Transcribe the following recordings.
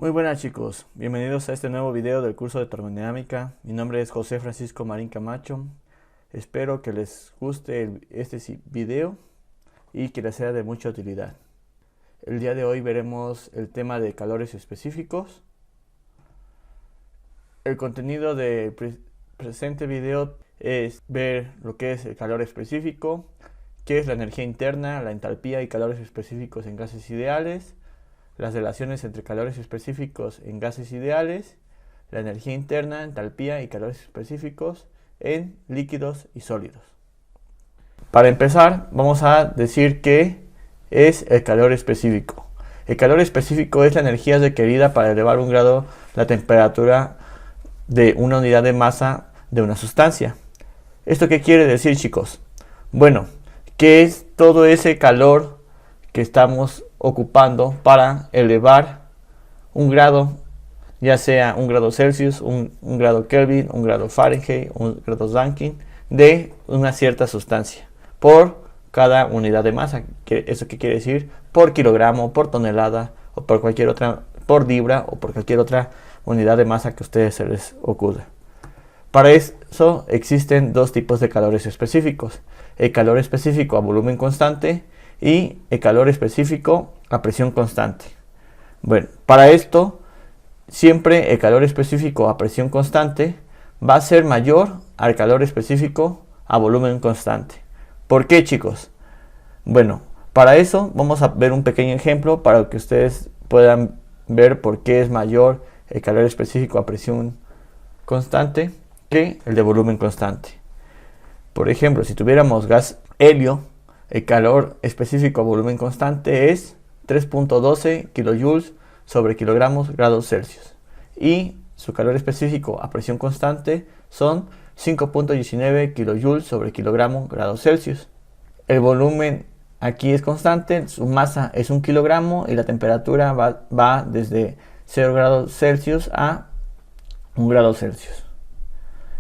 Muy buenas chicos, bienvenidos a este nuevo video del curso de termodinámica. Mi nombre es José Francisco Marín Camacho. Espero que les guste este video y que les sea de mucha utilidad. El día de hoy veremos el tema de calores específicos. El contenido del presente video es ver lo que es el calor específico, qué es la energía interna, la entalpía y calores específicos en gases ideales, las relaciones entre calores específicos en gases ideales, la energía interna, entalpía y calores específicos en líquidos y sólidos. Para empezar, vamos a decir qué es el calor específico. El calor específico es la energía requerida para elevar un grado la temperatura de una unidad de masa de una sustancia. ¿Esto qué quiere decir, chicos? Bueno, ¿qué es todo ese calor que estamos ocupando para elevar un grado, ya sea un grado Celsius, un grado Kelvin, un grado Fahrenheit, un grado Rankine, de una cierta sustancia, por cada unidad de masa? ¿Eso qué quiere decir? Por kilogramo, por tonelada, o por cualquier otra, por libra, o por cualquier otra unidad de masa que a ustedes se les ocurra. Para eso existen dos tipos de calores específicos: el calor específico a volumen constante y el calor específico a presión constante. Bueno, para esto siempre el calor específico a presión constante va a ser mayor al calor específico a volumen constante. ¿Por qué, chicos? Bueno, para eso vamos a ver un pequeño ejemplo para que ustedes puedan ver por qué es mayor el calor específico a presión constante que el de volumen constante. Por ejemplo, si tuviéramos gas helio, el calor específico a volumen constante es 3.12 kJ sobre kilogramos grados Celsius, y su calor específico a presión constante son 5.19 kJ sobre kilogramo grados Celsius. El volumen aquí es constante, su masa es 1 kilogramo y la temperatura va desde 0 grados Celsius a 1 grado Celsius.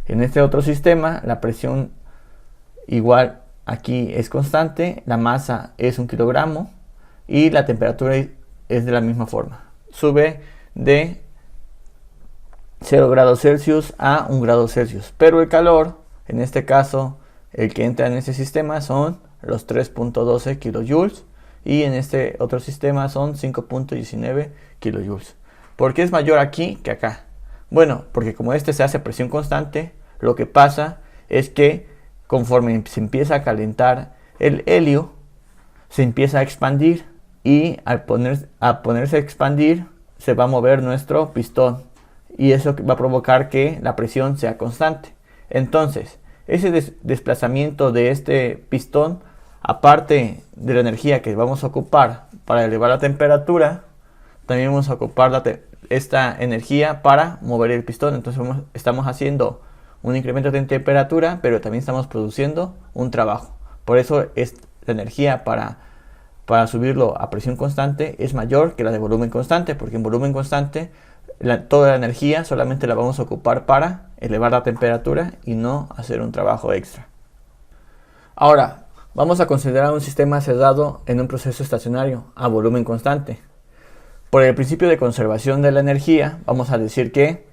En este otro sistema, la presión igual aquí es constante, la masa es 1 kilogramo y la temperatura es de la misma forma. Sube de 0 grados Celsius a 1 grado Celsius. Pero el calor, en este caso, el que entra en este sistema son los 3.12 kilojoules y en este otro sistema son 5.19 kilojoules. ¿Por qué es mayor aquí que acá? Bueno, porque como este se hace a presión constante, lo que pasa es que conforme se empieza a calentar el helio, se empieza a expandir, y al ponerse a expandir se va a mover nuestro pistón, y eso va a provocar que la presión sea constante. Entonces, ese desplazamiento de este pistón, aparte de la energía que vamos a ocupar para elevar la temperatura, también vamos a ocupar esta energía para mover el pistón. Entonces estamos haciendo un incremento de temperatura, pero también estamos produciendo un trabajo. Por eso es la energía para subirlo a presión constante es mayor que la de volumen constante, porque en volumen constante toda la energía solamente la vamos a ocupar para elevar la temperatura y no hacer un trabajo extra. Ahora, vamos a considerar un sistema cerrado en un proceso estacionario a volumen constante. Por el principio de conservación de la energía, vamos a decir que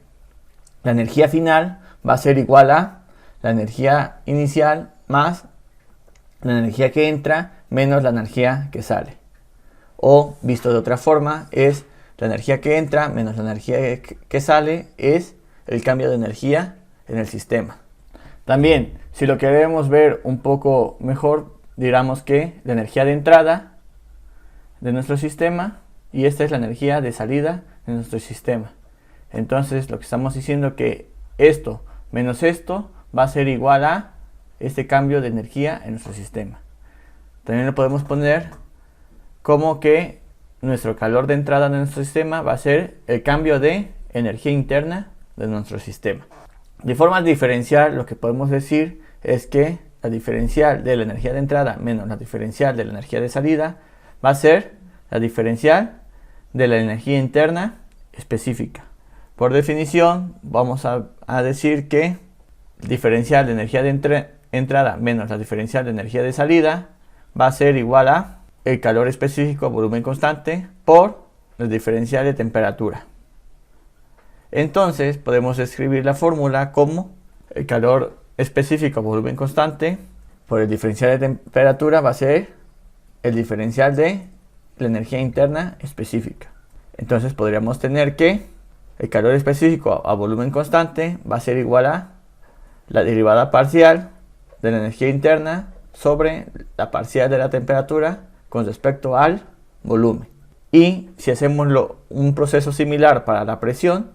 la energía final va a ser igual a la energía inicial más la energía que entra menos la energía que sale. O, visto de otra forma, es la energía que entra menos la energía que sale, es el cambio de energía en el sistema. También, si lo queremos ver un poco mejor, diríamos que la energía de entrada de nuestro sistema, y esta es la energía de salida de nuestro sistema. Entonces, lo que estamos diciendo es que esto menos esto va a ser igual a este cambio de energía en nuestro sistema. También lo podemos poner como que nuestro calor de entrada de nuestro sistema va a ser el cambio de energía interna de nuestro sistema. De forma diferencial, lo que podemos decir es que la diferencial de la energía de entrada menos la diferencial de la energía de salida va a ser la diferencial de la energía interna específica. Por definición, vamos a decir que diferencial de energía de entrada menos la diferencial de energía de salida va a ser igual a el calor específico a volumen constante por el diferencial de temperatura. Entonces podemos escribir la fórmula como el calor específico a volumen constante por el diferencial de temperatura va a ser el diferencial de la energía interna específica. Entonces podríamos tener que el calor específico a volumen constante va a ser igual a la derivada parcial de la energía interna sobre la parcial de la temperatura con respecto al volumen. Y si hacemos un proceso similar para la presión,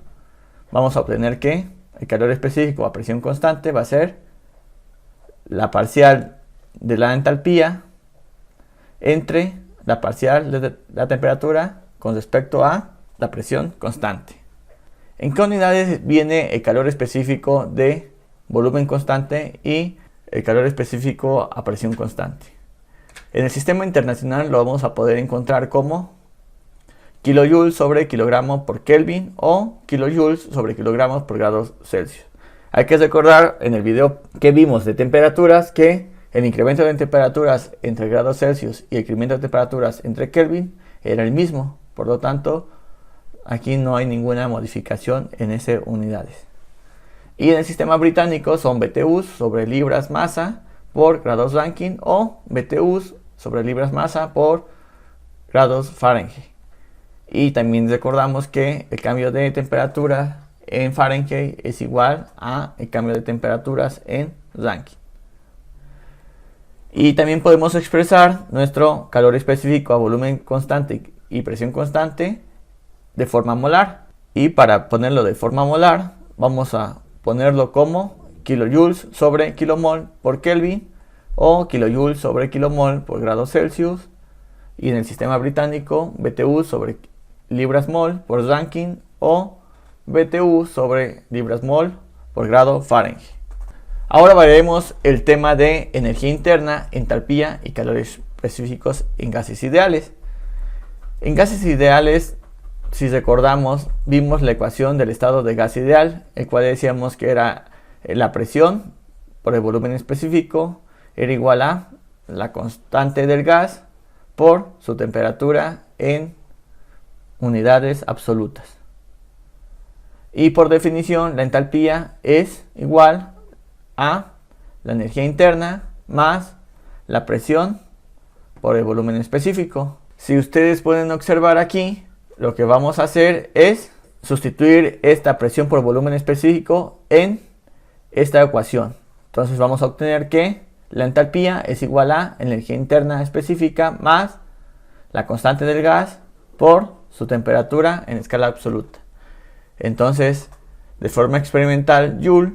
vamos a obtener que el calor específico a presión constante va a ser la parcial de la entalpía entre la parcial de la temperatura con respecto a la presión constante. ¿En qué unidades viene el calor específico de volumen constante y el calor específico a presión constante? En el sistema internacional lo vamos a poder encontrar como kilojoules sobre kilogramo por Kelvin o kilojoules sobre kilogramos por grados Celsius. Hay que recordar en el video que vimos de temperaturas que el incremento de temperaturas entre grados Celsius y el incremento de temperaturas entre Kelvin era el mismo. Por lo tanto, aquí no hay ninguna modificación en esas unidades. Y en el sistema británico son BTUs sobre libras masa por grados Rankine o BTUs sobre libras masa por grados Fahrenheit. Y también recordamos que el cambio de temperatura en Fahrenheit es igual a el cambio de temperaturas en Rankine. Y también podemos expresar nuestro calor específico a volumen constante y presión constante de forma molar. Y para ponerlo de forma molar, vamos a ponerlo como kilojoules sobre kilomol por Kelvin o kilojoules sobre kilomol por grado Celsius. Y en el sistema británico, BTU sobre libras mol por Rankine o BTU sobre libras mol por grado Fahrenheit. Ahora veremos el tema de energía interna, entalpía y calores específicos en gases ideales. En gases ideales, si recordamos, vimos la ecuación del estado de gas ideal, el cual decíamos que era la presión por el volumen específico era igual a la constante del gas por su temperatura en unidades absolutas. Y por definición, la entalpía es igual a la energía interna más la presión por el volumen específico. Si ustedes pueden observar aquí, lo que vamos a hacer es sustituir esta presión por volumen específico en esta ecuación. Entonces vamos a obtener que la entalpía es igual a energía interna específica más la constante del gas por su temperatura en escala absoluta. Entonces, de forma experimental, Joule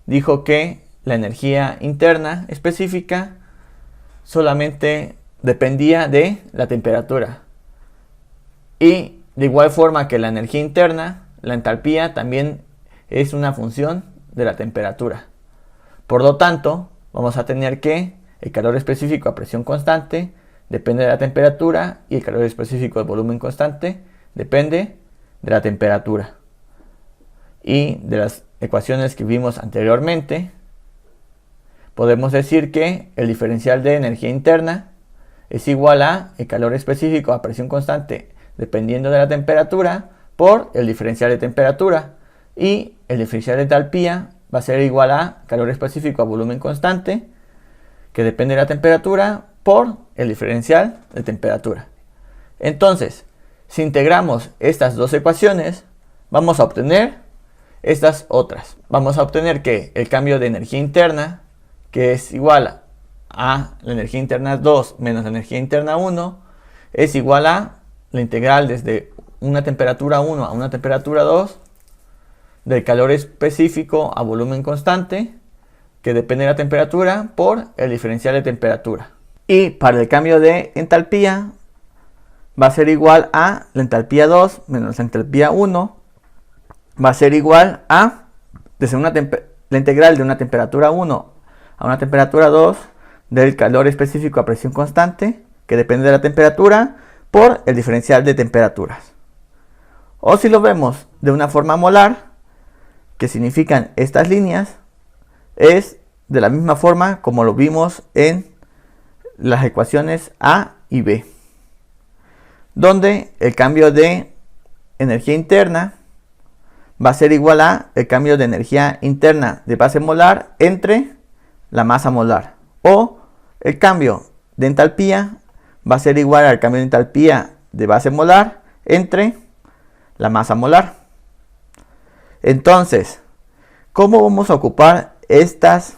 dijo que la energía interna específica solamente dependía de la temperatura. Y de igual forma que la energía interna, la entalpía también es una función de la temperatura. Por lo tanto, vamos a tener que el calor específico a presión constante depende de la temperatura y el calor específico al volumen constante depende de la temperatura. Y de las ecuaciones que vimos anteriormente, podemos decir que el diferencial de energía interna es igual a el calor específico a presión constante dependiendo de la temperatura por el diferencial de temperatura, y el diferencial de entalpía va a ser igual a calor específico a volumen constante que depende de la temperatura por el diferencial de temperatura. Entonces, si integramos estas dos ecuaciones, vamos a obtener estas otras. Vamos a obtener que el cambio de energía interna, que es igual a la energía interna 2 menos la energía interna 1, es igual a la integral desde una temperatura 1 a una temperatura 2 del calor específico a volumen constante que depende de la temperatura por el diferencial de temperatura. Y para el cambio de entalpía va a ser igual a la entalpía 2 menos la entalpía 1 va a ser igual a desde la integral de una temperatura 1 a una temperatura 2 del calor específico a presión constante que depende de la temperatura por el diferencial de temperaturas. O si lo vemos de una forma molar, que significan estas líneas, es de la misma forma como lo vimos en las ecuaciones A y B, donde el cambio de energía interna va a ser igual a el cambio de energía interna de base molar entre la masa molar. O el cambio de entalpía va a ser igual al cambio de entalpía de base molar entre la masa molar. Entonces, ¿cómo vamos a ocupar estas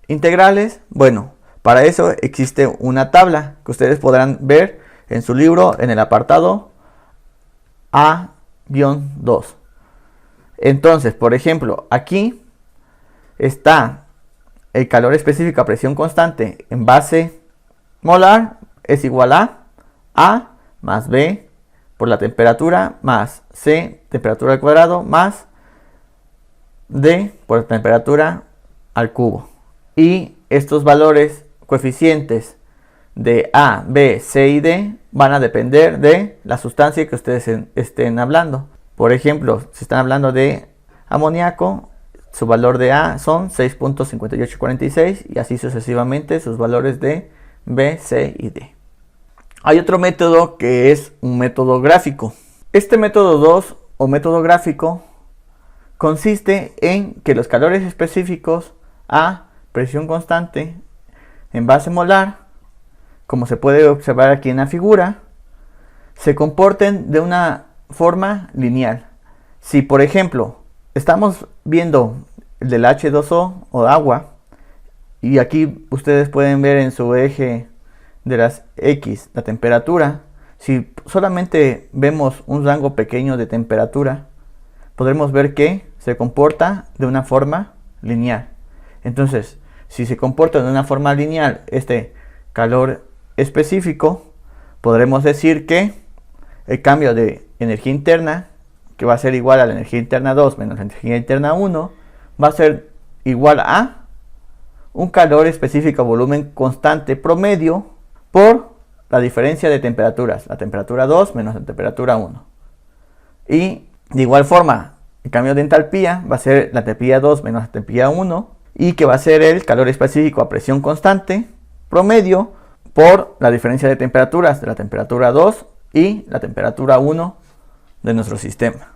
integrales? Bueno, para eso existe una tabla que ustedes podrán ver en su libro en el apartado A-2. Entonces, por ejemplo, aquí está el calor específico a presión constante en base molar es igual a A más B por la temperatura más C temperatura al cuadrado más D por la temperatura al cubo. Y estos valores coeficientes de A, B, C y D van a depender de la sustancia que ustedes estén hablando. Por ejemplo, si están hablando de amoníaco, su valor de A son 6.5846 y así sucesivamente sus valores de B, C y D. Hay otro método que es un método gráfico. Este método 2 o método gráfico consiste en que los calores específicos a presión constante en base molar, como se puede observar aquí en la figura, se comporten de una forma lineal. Si por ejemplo estamos viendo el del H2O o agua, y aquí ustedes pueden ver en su eje de las X la temperatura, si solamente vemos un rango pequeño de temperatura, podremos ver que se comporta de una forma lineal. Entonces, si se comporta de una forma lineal este calor específico, podremos decir que el cambio de energía interna, que va a ser igual a la energía interna 2 menos la energía interna 1, va a ser igual a un calor específico a volumen constante promedio por la diferencia de temperaturas, la temperatura 2 menos la temperatura 1. Y de igual forma, el cambio de entalpía va a ser la entalpía 2 menos la entalpía 1, y que va a ser el calor específico a presión constante promedio por la diferencia de temperaturas de la temperatura 2 y la temperatura 1 de nuestro sistema.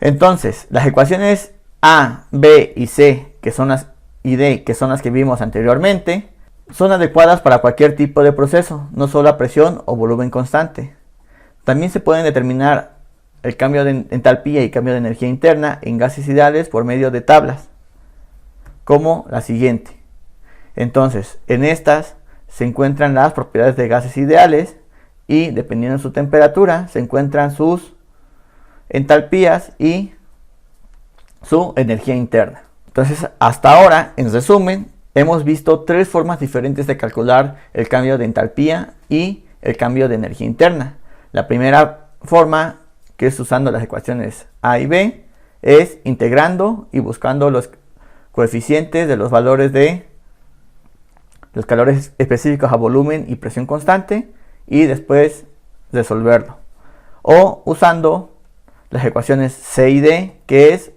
Entonces, las ecuaciones A, B y C, que son las y D, que son las que vimos anteriormente, son adecuadas para cualquier tipo de proceso, no solo a presión o volumen constante. También se pueden determinar el cambio de entalpía y cambio de energía interna en gases ideales por medio de tablas, como la siguiente. Entonces, en estas se encuentran las propiedades de gases ideales y, dependiendo de su temperatura, se encuentran sus entalpías y su energía interna. Entonces, hasta ahora, en resumen, hemos visto tres formas diferentes de calcular el cambio de entalpía y el cambio de energía interna. La primera forma, que es usando las ecuaciones A y B, es integrando y buscando los coeficientes de los valores de los calores específicos a volumen y presión constante y después resolverlo. O usando las ecuaciones C y D, que es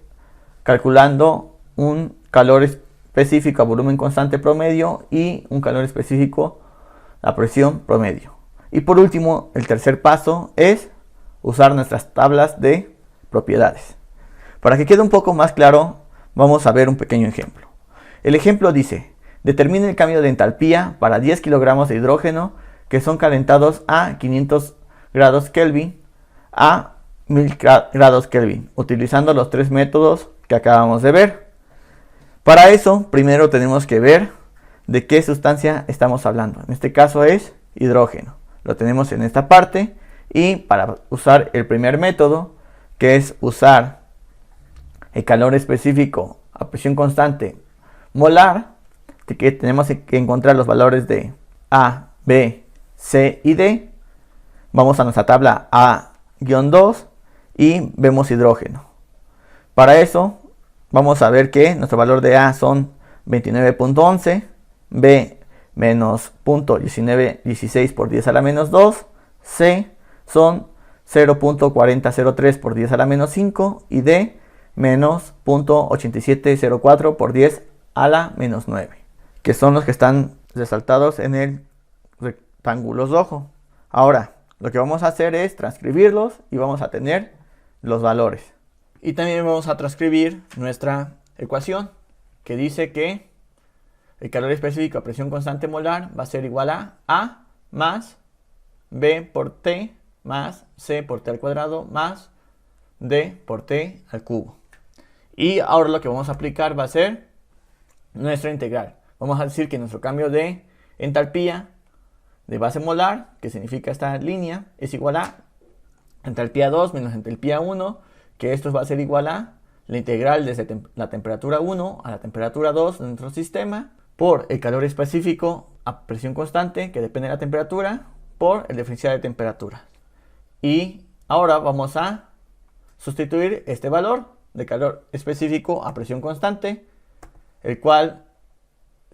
calculando un calor específico a volumen constante promedio y un calor específico a presión promedio. Y por último, el tercer paso es usar nuestras tablas de propiedades. Para que quede un poco más claro, vamos a ver un pequeño ejemplo. El ejemplo dice: determine el cambio de entalpía para 10 kilogramos de hidrógeno que son calentados a 500 grados Kelvin a 1000 grados Kelvin, utilizando los tres métodos que acabamos de ver. Para eso, primero tenemos que ver de qué sustancia estamos hablando. En este caso es hidrógeno. Lo tenemos en esta parte, y para usar el primer método, que es usar el calor específico a presión constante molar, que tenemos que encontrar los valores de A, B, C y D. Vamos a nuestra tabla A-2 y vemos hidrógeno. Para eso vamos a ver que nuestro valor de A son 29.11, B menos 0.1916 por 10 a la menos 2, C son 0.4003 por 10 a la menos 5 y D menos 0.8704 por 10 a la menos 9, que son los que están resaltados en el rectángulo rojo. Ahora, lo que vamos a hacer es transcribirlos y vamos a tener los valores. Y también vamos a transcribir nuestra ecuación, que dice que el calor específico a presión constante molar va a ser igual a A más B por T más C por T al cuadrado más D por T al cubo. Y ahora lo que vamos a aplicar va a ser nuestra integral. Vamos a decir que nuestro cambio de entalpía de base molar, que significa esta línea, es igual a entalpía 2 menos entalpía 1, que esto va a ser igual a la integral desde la temperatura 1 a la temperatura 2 de nuestro sistema por el calor específico a presión constante, que depende de la temperatura, por el diferencial de temperatura. Y ahora vamos a sustituir este valor de calor específico a presión constante, el cual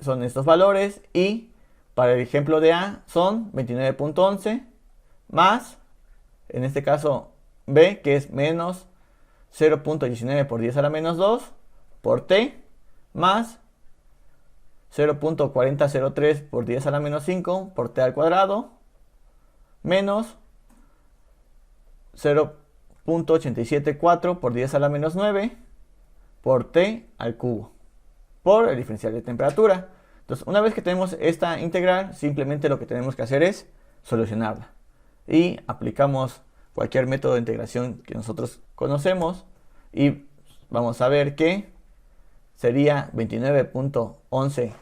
son estos valores, y para el ejemplo de A son 29.11 más, en este caso B, que es menos 0.19 por 10 a la menos 2 por T más 0.4003 por 10 a la menos 5 por T al cuadrado menos 0.874 por 10 a la menos 9 por T al cubo por el diferencial de temperatura. Entonces, una vez que tenemos esta integral, simplemente lo que tenemos que hacer es solucionarla. Y aplicamos cualquier método de integración que nosotros conocemos y vamos a ver que sería 29.11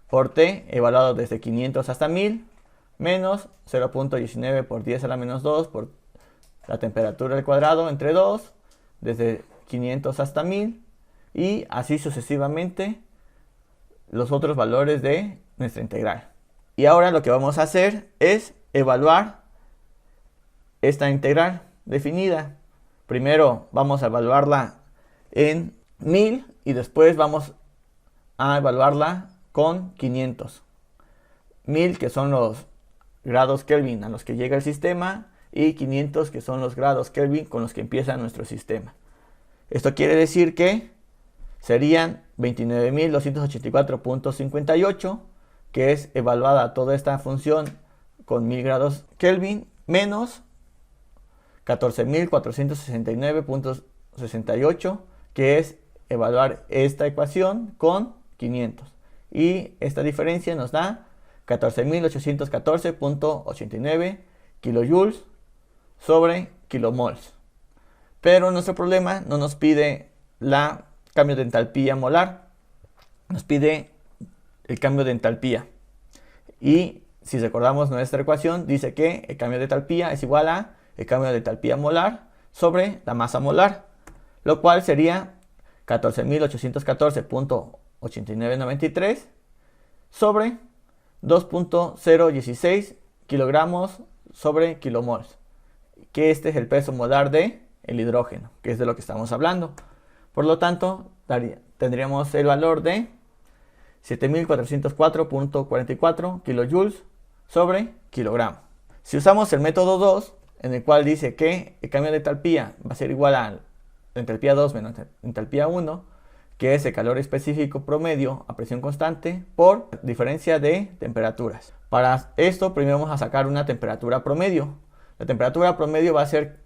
por T evaluado desde 500 hasta 1000 menos 0.19 por 10 a la menos 2 por la temperatura al cuadrado entre 2 desde 500 hasta 1000 y así sucesivamente los otros valores de nuestra integral. Y ahora lo que vamos a hacer es evaluar esta integral definida. Primero vamos a evaluarla en 1000 y después vamos a evaluarla con 500. 1000 que son los grados Kelvin a los que llega el sistema y 500 que son los grados Kelvin con los que empieza nuestro sistema. Esto quiere decir que serían 29.284.58, que es evaluada toda esta función con 1000 grados Kelvin, menos 14.469.68, que es evaluar esta ecuación con 500. Y esta diferencia nos da 14.814.89 kilojoules sobre kilomols. Pero nuestro problema no nos pide la cambio de entalpía molar, nos pide el cambio de entalpía. Y si recordamos nuestra ecuación, dice que el cambio de entalpía es igual a el cambio de entalpía molar sobre la masa molar, lo cual sería 14.814.8993 sobre 2.016 kilogramos sobre kilomols, que este es el peso molar de el hidrógeno, que es de lo que estamos hablando. Por lo tanto, tendríamos el valor de 7404.44 kilojoules sobre kilogramo. Si usamos el método 2, en el cual dice que el cambio de entalpía va a ser igual a la entalpía 2 menos entalpía 1, que es el calor específico promedio a presión constante por diferencia de temperaturas. Para esto, primero vamos a sacar una temperatura promedio. La temperatura promedio va a ser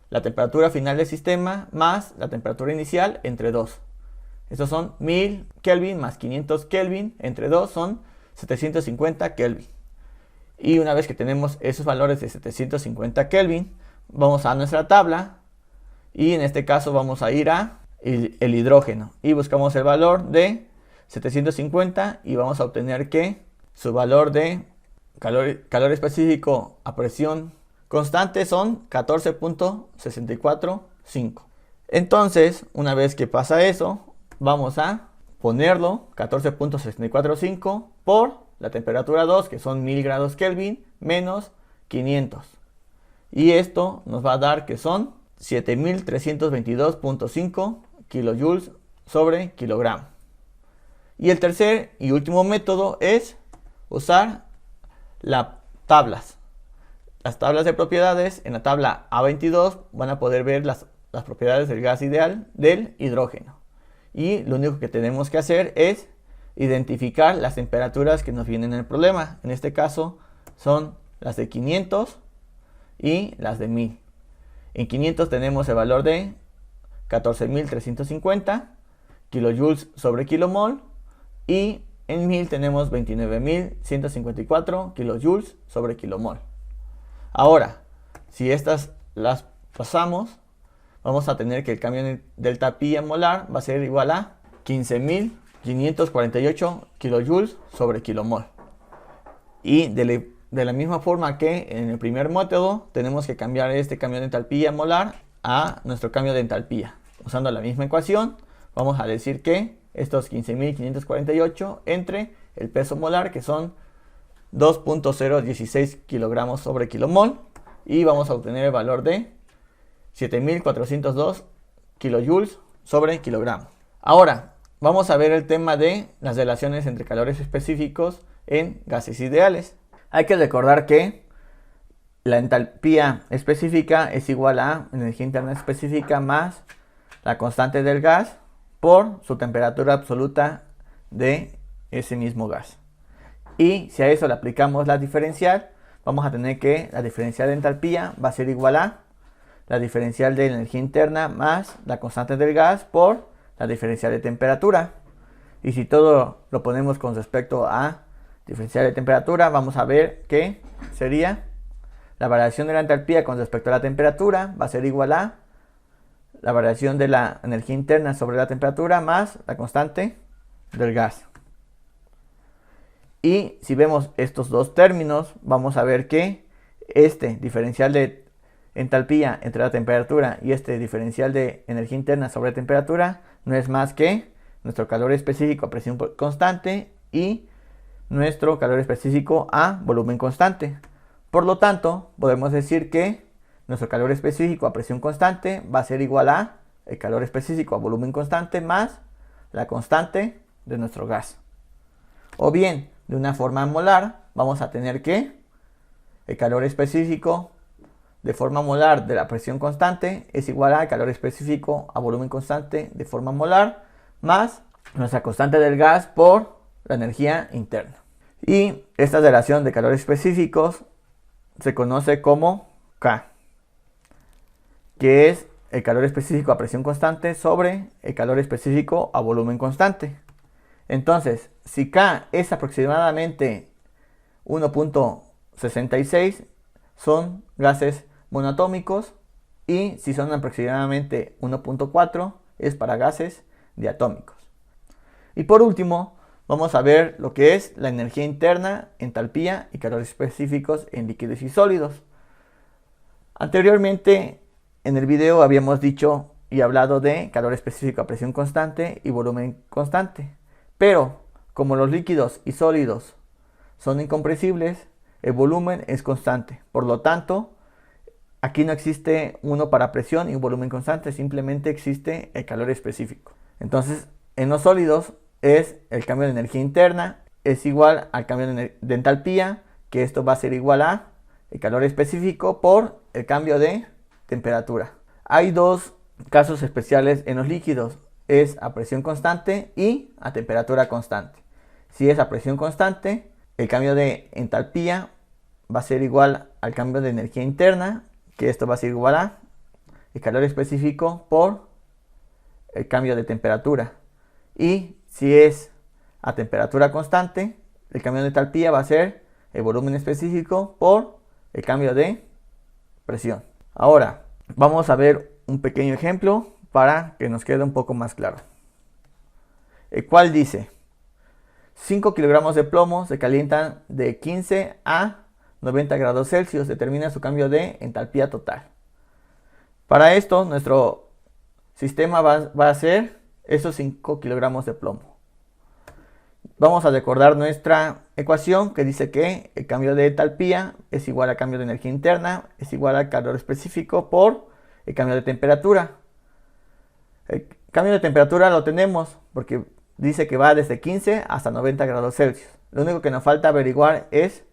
la temperatura final del sistema más la temperatura inicial entre 2. Estos son 1000 Kelvin más 500 Kelvin entre 2 son 750 Kelvin. Y una vez que tenemos esos valores de 750 Kelvin, vamos a nuestra tabla y en este caso vamos a ir a el hidrógeno y buscamos el valor de 750 y vamos a obtener que su valor de calor específico a presión constante son 14.645. Entonces, una vez que pasa eso, vamos a ponerlo 14.645 por la temperatura 2, que son 1000 grados Kelvin, menos 500. Y esto nos va a dar que son 7322.5 kilojoules sobre kilogramo. Y el tercer y último método es usar las tablas. Las tablas de propiedades. En la tabla A22 van a poder ver las propiedades del gas ideal del hidrógeno. Y lo único que tenemos que hacer es identificar las temperaturas que nos vienen en el problema. En este caso son las de 500 y las de 1000. En 500 tenemos el valor de 14.350 kilojoules sobre kilomol, y en 1000 tenemos 29.154 kilojoules sobre kilomol. Ahora, si estas las pasamos, vamos a tener que el cambio de delta pi molar va a ser igual a 15.548 kilojoules sobre kilomol. Y de la misma forma que en el primer método, tenemos que cambiar este cambio de entalpía molar a nuestro cambio de entalpía. Usando la misma ecuación, vamos a decir que estos 15.548 entre el peso molar, que son 2.016 kilogramos sobre kilomol, y vamos a obtener el valor de 7.402 kilojoules sobre kilogramo. Ahora, vamos a ver el tema de las relaciones entre calores específicos en gases ideales. Hay que recordar que la entalpía específica es igual a energía interna específica más la constante del gas por su temperatura absoluta de ese mismo gas. Y si a eso le aplicamos la diferencial, vamos a tener que la diferencial de entalpía va a ser igual a la diferencial de energía interna más la constante del gas por la diferencial de temperatura. Y si todo lo ponemos con respecto a diferencial de temperatura, vamos a ver que sería la variación de la entalpía con respecto a la temperatura va a ser igual a la variación de la energía interna sobre la temperatura más la constante del gas. Y si vemos estos dos términos, vamos a ver que este diferencial de entalpía entre la temperatura y este diferencial de energía interna sobre temperatura no es más que nuestro calor específico a presión constante y nuestro calor específico a volumen constante. Por lo tanto, podemos decir que nuestro calor específico a presión constante va a ser igual a el calor específico a volumen constante más la constante de nuestro gas. O bien, de una forma molar, vamos a tener que el calor específico de forma molar de la presión constante es igual al calor específico a volumen constante de forma molar más nuestra constante del gas por la energía interna. Y esta relación de calores específicos se conoce como K, que es el calor específico a presión constante sobre el calor específico a volumen constante. Entonces, si K es aproximadamente 1.66, son gases monoatómicos, y si son aproximadamente 1.4 es para gases diatómicos. Y por último, vamos a ver lo que es la energía interna, entalpía y calores específicos en líquidos y sólidos. Anteriormente en el video habíamos dicho y hablado de calor específico a presión constante y volumen constante. Pero como los líquidos y sólidos son incompresibles, el volumen es constante. Por lo tanto, aquí no existe uno para presión y un volumen constante, simplemente existe el calor específico. Entonces, en los sólidos es el cambio de energía interna es igual al cambio de entalpía, que esto va a ser igual a el calor específico por el cambio de temperatura. Hay dos casos especiales en los líquidos, es a presión constante y a temperatura constante. Si es a presión constante, el cambio de entalpía va a ser igual al cambio de energía interna, que esto va a ser igual a el calor específico por el cambio de temperatura. Y si es a temperatura constante, el cambio de entalpía va a ser el volumen específico por el cambio de presión. Ahora vamos a ver un pequeño ejemplo para que nos quede un poco más claro, el cual dice: 5 kilogramos de plomo se calientan de 15 a 90 grados Celsius, determina su cambio de entalpía total. Para esto nuestro sistema va a ser esos 5 kilogramos de plomo. Vamos a recordar nuestra ecuación, que dice que el cambio de entalpía es igual al cambio de energía interna, es igual al calor específico por el cambio de temperatura. El cambio de temperatura lo tenemos porque dice que va desde 15 hasta 90 grados Celsius. Lo único que nos falta averiguar es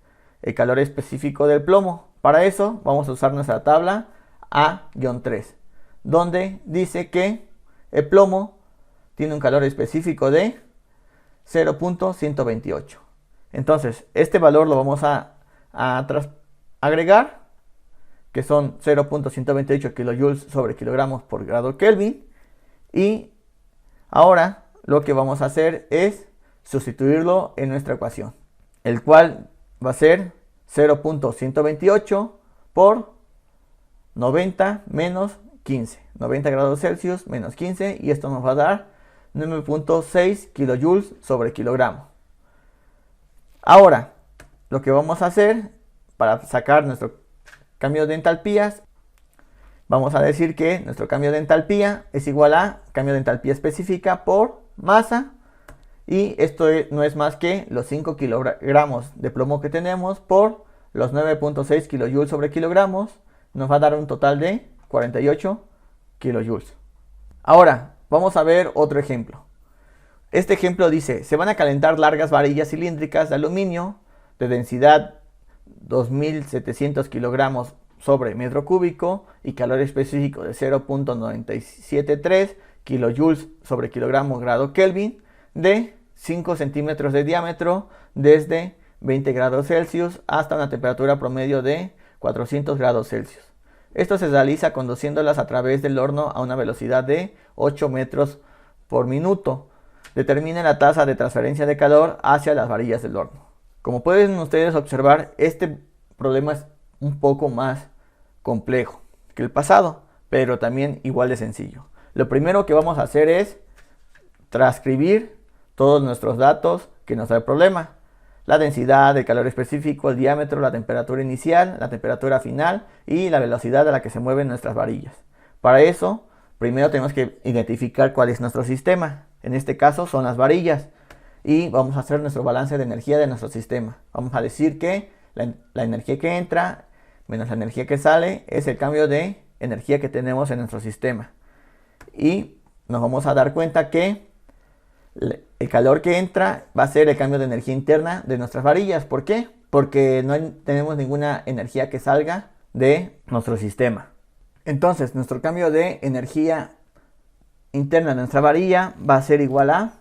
el calor específico del plomo. Para eso vamos a usar nuestra tabla A-3, donde dice que el plomo tiene un calor específico de 0.128. Entonces este valor lo vamos a agregar, que son 0.128 kilojoules sobre kilogramos por grado Kelvin, Y ahora lo que vamos a hacer es sustituirlo en nuestra ecuación, el cual va a ser 0.128 por 90 menos 15. 90 grados Celsius menos 15, y esto nos va a dar 9.6 kilojoules sobre kilogramo. Ahora, lo que vamos a hacer para sacar nuestro cambio de entalpías, vamos a decir que nuestro cambio de entalpía es igual a cambio de entalpía específica por masa, y esto no es más que los 5 kilogramos de plomo que tenemos por los 9.6 kilojoules sobre kilogramos, nos va a dar un total de 48 kilojoules. Ahora, vamos a ver otro ejemplo. Este ejemplo dice, se van a calentar largas varillas cilíndricas de aluminio de densidad 2700 kilogramos sobre metro cúbico y calor específico de 0.973 kilojoules sobre kilogramo grado Kelvin, de 5 centímetros de diámetro, desde 20 grados Celsius hasta una temperatura promedio de 400 grados Celsius. Esto se realiza conduciéndolas a través del horno a una velocidad de 8 metros por minuto. Determine la tasa de transferencia de calor hacia las varillas del horno. Como pueden ustedes observar, este problema es un poco más complejo que el pasado, pero también igual de sencillo. Lo primero que vamos a hacer es transcribir todos nuestros datos que nos da el problema. La densidad, el calor específico, el diámetro, la temperatura inicial, la temperatura final y la velocidad a la que se mueven nuestras varillas. Para eso, primero tenemos que identificar cuál es nuestro sistema. En este caso son las varillas. Y vamos a hacer nuestro balance de energía de nuestro sistema. Vamos a decir que la energía que entra menos la energía que sale es el cambio de energía que tenemos en nuestro sistema. Y nos vamos a dar cuenta que el calor que entra va a ser el cambio de energía interna de nuestras varillas. ¿Por qué? Porque no tenemos ninguna energía que salga de nuestro sistema. Entonces, nuestro cambio de energía interna de nuestra varilla va a ser igual a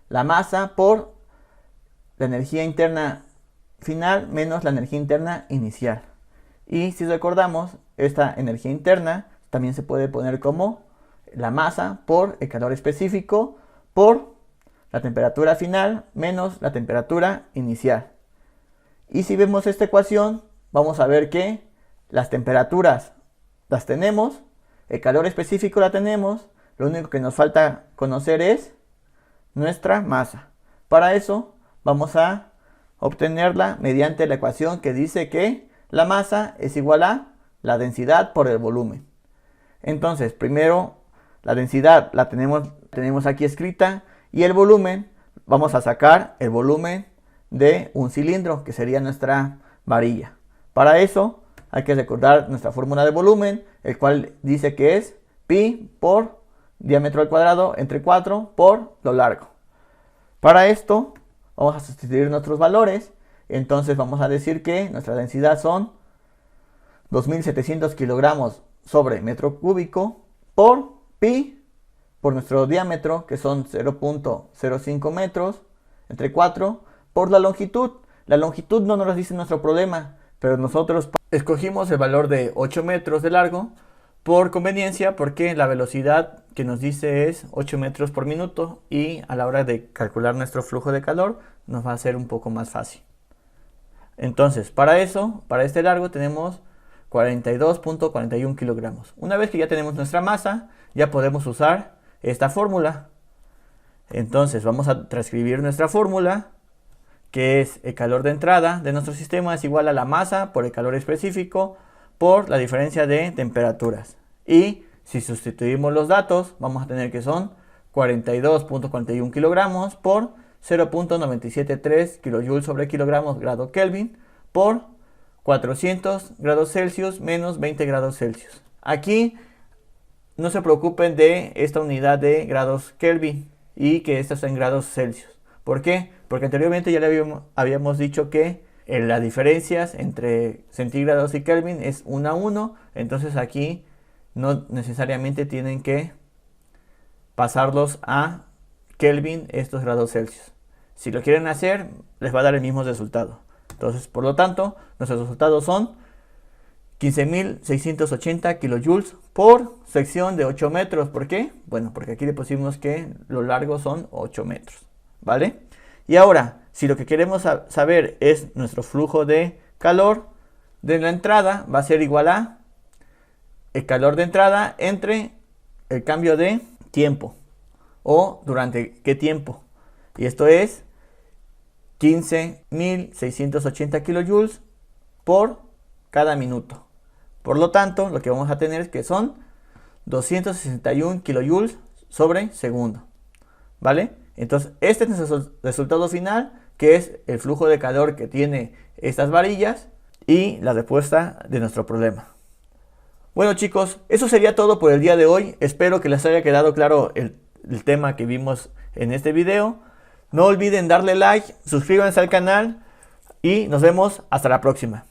la masa por la energía interna final menos la energía interna inicial. Y si recordamos, esta energía interna también se puede poner como la masa por el calor específico por la temperatura final menos la temperatura inicial. Y si vemos esta ecuación, vamos a ver que las temperaturas las tenemos, el calor específico la tenemos, lo único que nos falta conocer es nuestra masa. Para eso vamos a obtenerla mediante la ecuación que dice que la masa es igual a la densidad por el volumen. Entonces, primero la densidad la tenemos aquí escrita, y el volumen, vamos a sacar el volumen de un cilindro, que sería nuestra varilla. Para eso hay que recordar nuestra fórmula de volumen, el cual dice que es pi por diámetro al cuadrado entre 4 por lo largo. Para esto vamos a sustituir nuestros valores. Entonces vamos a decir que nuestra densidad son 2700 kilogramos sobre metro cúbico por pi por nuestro diámetro, que son 0.05 metros, entre 4, por la longitud. La longitud no nos lo dice nuestro problema, pero nosotros escogimos el valor de 8 metros de largo por conveniencia, porque la velocidad que nos dice es 8 metros por minuto, y a la hora de calcular nuestro flujo de calor nos va a ser un poco más fácil. Entonces, para eso, para este largo tenemos 42.41 kilogramos. Una vez que ya tenemos nuestra masa, ya podemos usar esta fórmula. Entonces vamos a transcribir nuestra fórmula, que es el calor de entrada de nuestro sistema es igual a la masa por el calor específico por la diferencia de temperaturas. Y si sustituimos los datos, vamos a tener que son 42.41 kilogramos por 0.973 kilojoules sobre kilogramos grado Kelvin por 400 grados Celsius menos 20 grados Celsius. Aquí no se preocupen de esta unidad de grados Kelvin y que esta está en grados Celsius. ¿Por qué? Porque anteriormente ya le habíamos dicho que las diferencias entre centígrados y Kelvin es 1 a 1. Entonces aquí no necesariamente tienen que pasarlos a Kelvin estos grados Celsius. Si lo quieren hacer, les va a dar el mismo resultado. Entonces, por lo tanto, nuestros resultados son 15.680 kilojoules por sección de 8 metros. ¿Por qué? Bueno, porque aquí le pusimos que lo largo son 8 metros, ¿vale? Y ahora, si lo que queremos saber es nuestro flujo de calor de la entrada, va a ser igual a el calor de entrada entre el cambio de tiempo o durante qué tiempo. Y esto es 15.680 kilojoules por cada minuto. Por lo tanto, lo que vamos a tener es que son 261 kilojoules sobre segundo, ¿vale? Entonces, este es nuestro resultado final, que es el flujo de calor que tiene estas varillas y la respuesta de nuestro problema. Bueno, chicos, eso sería todo por el día de hoy. Espero que les haya quedado claro el tema que vimos en este video. No olviden darle like, suscríbanse al canal y nos vemos hasta la próxima.